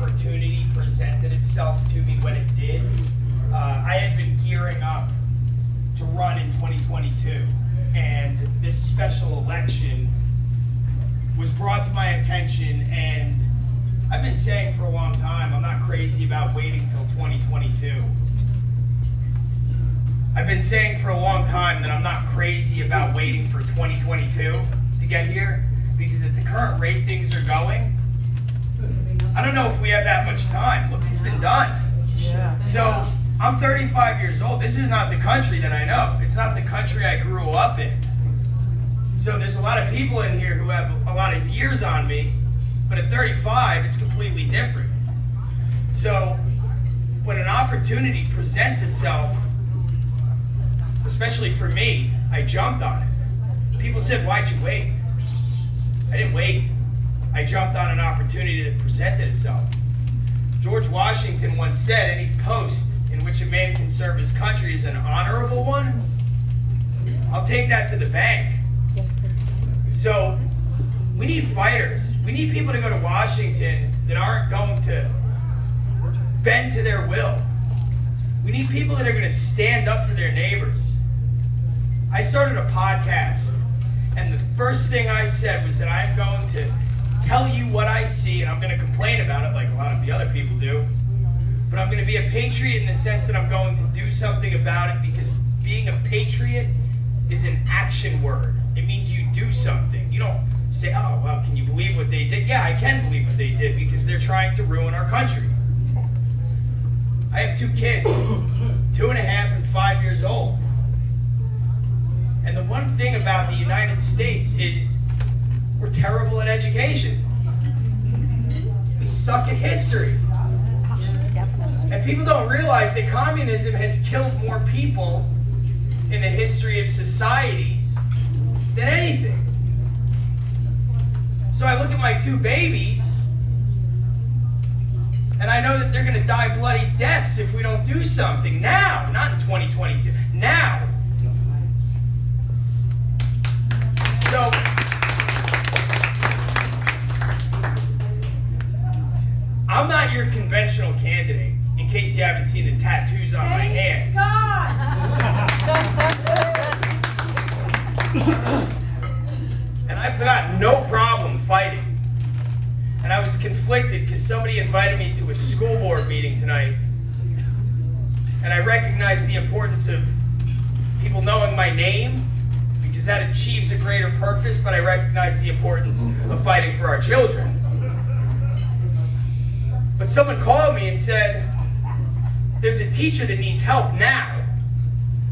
opportunity presented itself to me when it did, I had been gearing up to run in 2022, and this special election was brought to my attention, and I've been saying for a long time, I'm not crazy about waiting till 2022. I've been saying for a long time that I'm not crazy about waiting for 2022 to get here, because at the current rate things are going, I don't know if we have that much time. Look what's been done. So, I'm 35 years old. This is not the country that I know. It's not the country I grew up in. So there's a lot of people in here who have a lot of years on me, but at 35, it's completely different. So when an opportunity presents itself, especially for me, I jumped on it. People said, why'd you wait? I didn't wait. I jumped on an opportunity that presented itself. George Washington once said, any post in which a man can serve his country is an honorable one. I'll take that to the bank. So we need fighters. We need people to go to Washington that aren't going to bend to their will. We need people that are going to stand up for their neighbors. I started a podcast, and the first thing I said was that I'm going to tell you what I see, and I'm going to complain about it like a lot of the other people do. But I'm going to be a patriot in the sense that I'm going to do something about it, because being a patriot is an action word. It means you do something. You don't say, oh, well, can you believe what they did? Yeah, I can believe what they did, because they're trying to ruin our country. I have 2 kids, 2.5 and 5 years old. And the one thing about the United States is we're terrible at education. We suck at history. And people don't realize that communism has killed more people in the history of societies than anything. So I look at my 2 babies, and I know that they're going to die bloody deaths if we don't do something now, not in 2022, now. So, I'm not your conventional candidate, in case you haven't seen the tattoos on my hands. And I've got no problem fighting. And I was conflicted because somebody invited me to a school board meeting tonight. And I recognize the importance of people knowing my name, because that achieves a greater purpose, but I recognize the importance of fighting for our children. But someone called me and said, there's a teacher that needs help now,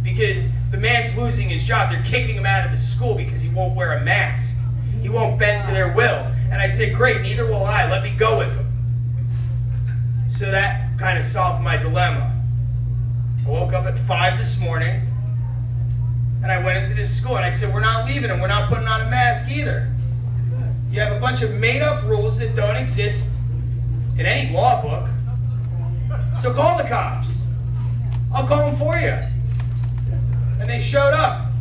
because the man's losing his job. They're kicking him out of the school because he won't wear a mask. He won't bend to their will. And I said, great, neither will I. Let me go with him. So that kind of solved my dilemma. I woke up at 5 this morning, and I went into this school, and I said, we're not leaving him. We're not putting on a mask either. You have a bunch of made-up rules that don't exist in any law book. So call the cops. I'll call them for you. And they showed up.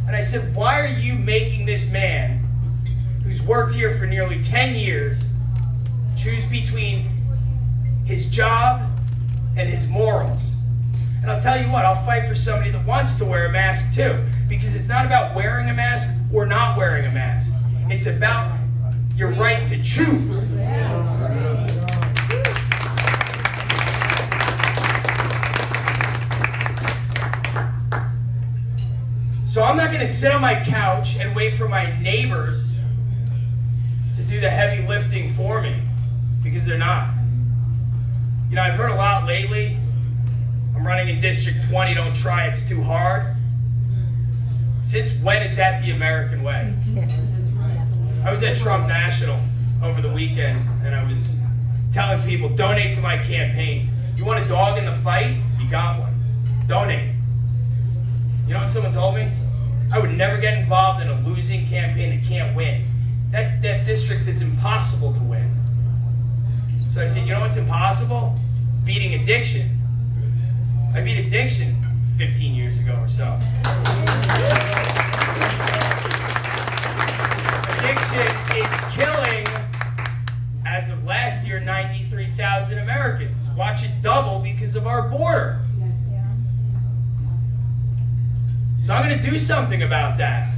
And I said, why are you making this man, who's worked here for nearly 10 years, choose between his job and his morals? And I'll tell you what, I'll fight for somebody that wants to wear a mask too. Because it's not about wearing a mask or not wearing a mask. It's about your right to choose. So I'm not going to sit on my couch and wait for my neighbors to do the heavy lifting for me, because they're not. You know, I've heard a lot lately, I'm running in District 20, don't try, it's too hard. Since when is that the American way? I was at Trump National over the weekend, and I was telling people, donate to my campaign. You want a dog in the fight? You got one. Donate. You know what someone told me? I would never get involved in a losing campaign that can't win. That district is impossible to win. So I said, you know what's impossible? Beating addiction. I beat addiction 15 years ago or so. Addiction is killing as of last year, 93,000 Americans. Watch it double because of our border. So I'm going to do something about that.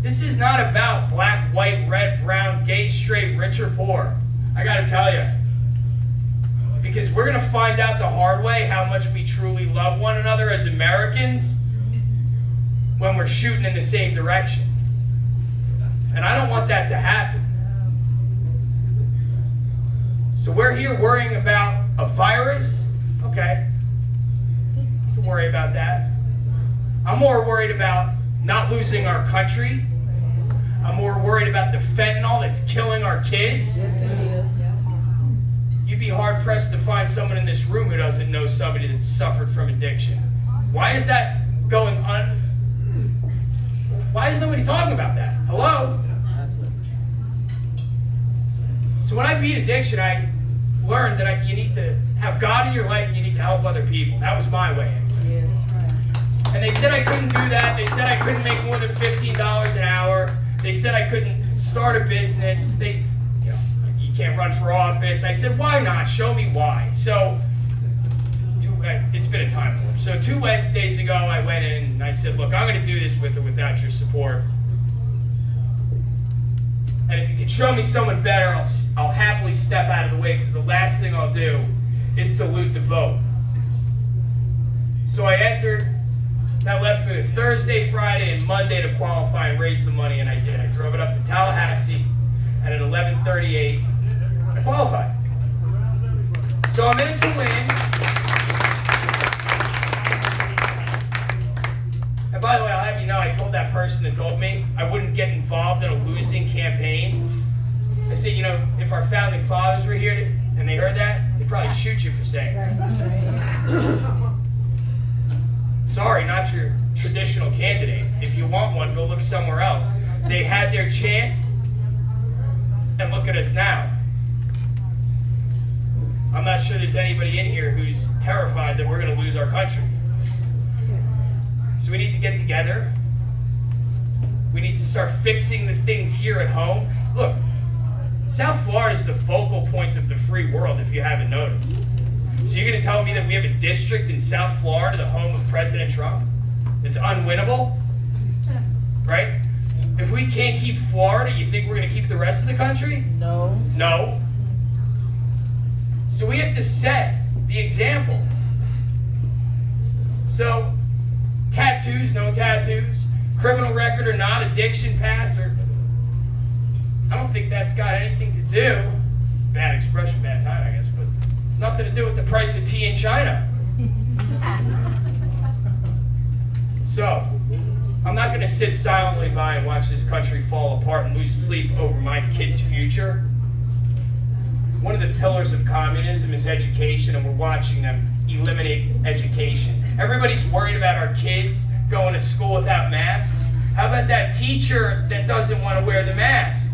This is not about black, white, red, brown, gay, straight, rich or poor. I got to tell you. Because we're going to find out the hard way how much we truly love one another as Americans when we're shooting in the same direction. And I don't want that to happen. So we're here worrying about a virus. Okay. Don't worry about that. I'm more worried about not losing our country. I'm more worried about the fentanyl that's killing our kids. Yes, it is. You'd be hard-pressed to find someone in this room who doesn't know somebody that's suffered from addiction. Why is that going Why is nobody talking about that? Hello? So when I beat addiction, I learned that you need to have God in your life and you need to help other people. That was my way. Yes. And they said I couldn't do that. They said I couldn't make more than $15 an hour. They said I couldn't start a business. You can't run for office. I said, why not? Show me why. So, it's been a time warp. So 2 Wednesdays ago, I went in and I said, look, I'm going to do this with or without your support. And if you can show me someone better, I'll happily step out of the way, because the last thing I'll do is dilute the vote. So I entered. That left me with Thursday, Friday, and Monday to qualify and raise the money, and I did. I drove it up to Tallahassee, and at 11:38, I qualified. So I'm in it to win. And by the way, I'll have you know, I told that person that told me I wouldn't get involved in a losing campaign. I said, if our founding fathers were here and they heard that, they'd probably shoot you for saying that. Sorry, not your traditional candidate. If you want one, go look somewhere else. They had their chance, and look at us now. I'm not sure there's anybody in here who's terrified that we're going to lose our country. So we need to get together. We need to start fixing the things here at home. Look, South Florida is the focal point of the free world, if you haven't noticed. So you're going to tell me that we have a district in South Florida, the home of President Trump, that's unwinnable? Right? If we can't keep Florida, you think we're going to keep the rest of the country? No. No. So we have to set the example. So, tattoos, no tattoos, criminal record or not, addiction, past, or I don't think that's got anything to do, bad expression, bad time, I guess, but nothing to do with the price of tea in China. So, I'm not going to sit silently by and watch this country fall apart and lose sleep over my kids' future. One of the pillars of communism is education, and we're watching them eliminate education. Everybody's worried about our kids going to school without masks. How about that teacher that doesn't want to wear the mask?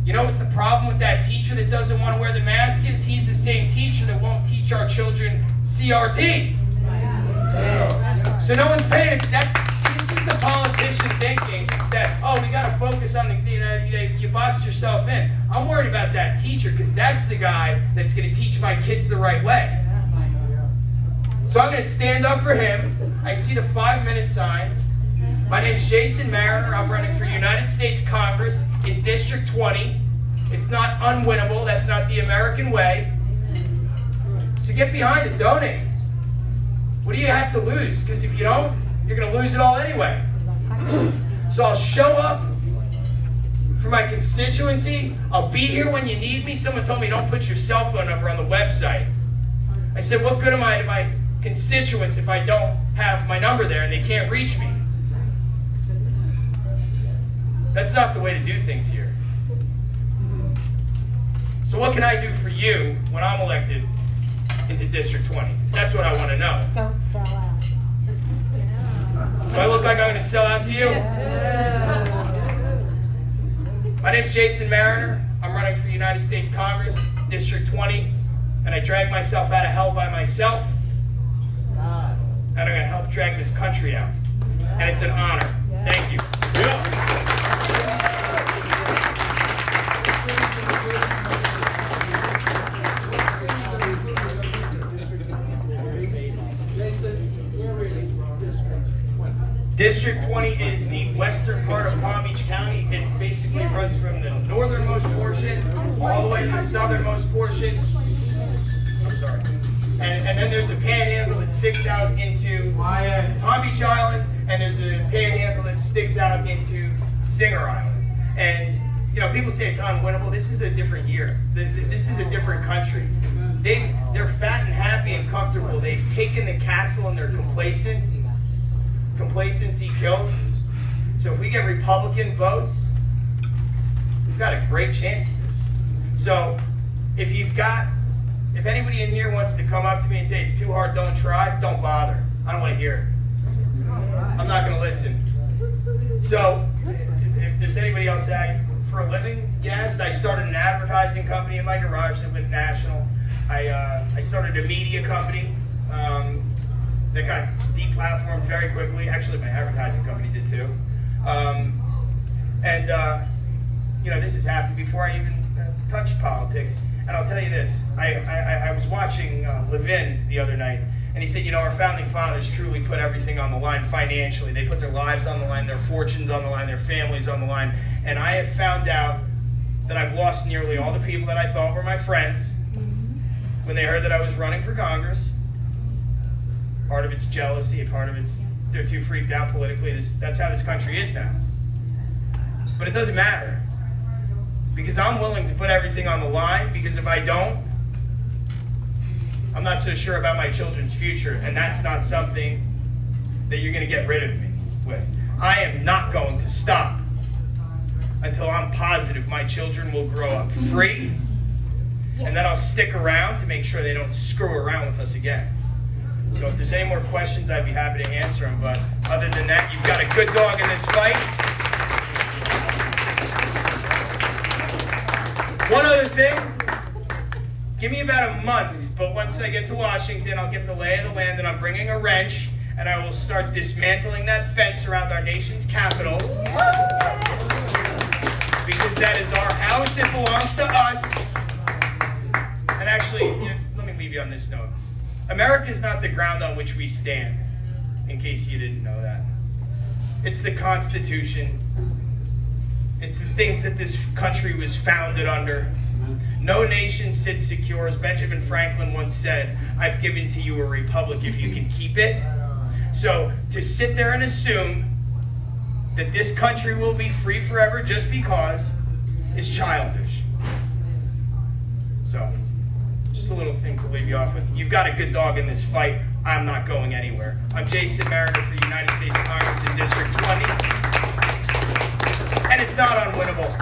You know what the problem with that teacher that doesn't want to wear the mask is? He's the same teacher that won't teach our children CRT. So no one's paying. This is the politician thinking that, we got to focus on you box yourself in. I'm worried about that teacher, because that's the guy that's going to teach my kids the right way. So I'm going to stand up for him. I see the 5-minute sign. My name's Jason Mariner. I'm running for United States Congress in District 20. It's not unwinnable. That's not the American way. So get behind it. Donate. What do you have to lose? Because if you don't, you're going to lose it all anyway. So I'll show up for my constituency. I'll be here when you need me. Someone told me don't put your cell phone number on the website. I said, what good am I to my constituents if I don't have my number there and they can't reach me? That's not the way to do things here. So what can I do for you when I'm elected into District 20? That's what I want to know. Don't sell out. Do I look like I'm going to sell out to you? My name's Jason Mariner. I'm running for United States Congress, District 20, and I drag myself out of hell by myself, and I'm going to help drag this country out. And it's an honor. Thank you. Yeah. District 20 is the western part of Palm Beach County. It basically runs from the northernmost portion all the way to the southernmost portion. I'm sorry. And then there's a panhandle that sticks out into Palm Beach Island, and there's a panhandle that sticks out into Singer Island. And you know, people say it's unwinnable. This is a different year. This is a different country. They're fat and happy and comfortable. They've taken the castle and they're complacent. Complacency kills. So if we get Republican votes, we've got a great chance at this. So if anybody in here wants to come up to me and say it's too hard, don't try, don't bother. I don't want to hear it. I'm not going to listen. So if there's anybody else saying, for a living, yes, I started an advertising company in my garage that went national. I started a media company that got deplatformed very quickly. Actually, my advertising company did too. You know, this has happened before I even touched politics. And I'll tell you this, I was watching Levin the other night, and he said, you know, our founding fathers truly put everything on the line financially. They put their lives on the line, their fortunes on the line, their families on the line. And I have found out that I've lost nearly all the people that I thought were my friends when they heard that I was running for Congress. Part of it's jealousy, part of it's they're too freaked out politically. That's how this country is now. But it doesn't matter, because I'm willing to put everything on the line, because if I don't, I'm not so sure about my children's future, and that's not something that you're going to get rid of me with. I am not going to stop until I'm positive my children will grow up free, and then I'll stick around to make sure they don't screw around with us again. So if there's any more questions, I'd be happy to answer them, but other than that, you've got a good dog in this fight. One other thing, give me about a month, but once I get to Washington, I'll get the lay of the land, and I'm bringing a wrench, and I will start dismantling that fence around our nation's capital. Because that is our house, it belongs to us. And actually, let me leave you on this note. America is not the ground on which we stand, in case you didn't know that. It's the Constitution. It's the things that this country was founded under. No nation sits secure. As Benjamin Franklin once said, I've given to you a republic if you can keep it. So to sit there and assume that this country will be free forever just because is childish. So, just a little thing to leave you off with. You've got a good dog in this fight. I'm not going anywhere. I'm Jason Mariner for United States Congress in District 20. And it's not unwinnable.